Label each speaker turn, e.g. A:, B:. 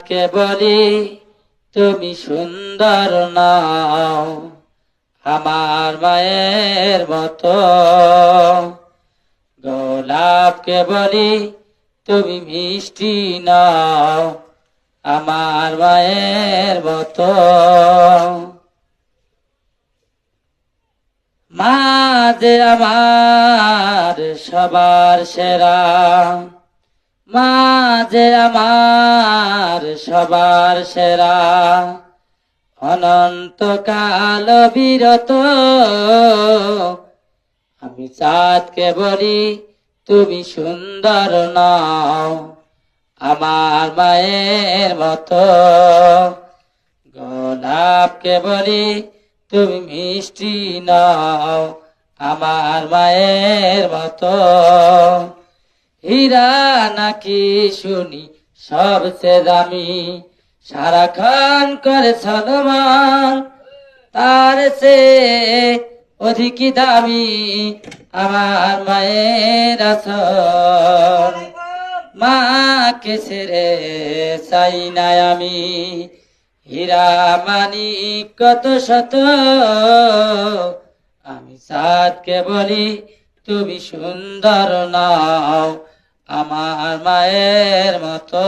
A: কে বলি তুমি সুন্দর নাও, আমার মায়ের মতো। গোলাপকে বলি তুমি মিষ্টি নাও, আমার মায়ের মতো। মা যে আমার সবার সেরা, মা যে আমার সবার সেরা, অনন্তকাল বিরত। আমি চাঁদকে বলি তুমি সুন্দর নাও, আমার মায়ের মতো। গোলাপকে বলি তুমি মিষ্টি নাও, আমার মায়ের মতো। হীরা নাকি শুনি সবচেয়ে দামি, সারাক্ষণ করে সলমান, তার সে অধিক দামি আমার মায়ের আসন। মাকে ছেড়ে চাই না আমি, হীরা মানিক কত শত। আমি চাঁদকে বলি তুমি সুন্দর নাও, আমার মায়ের মতো।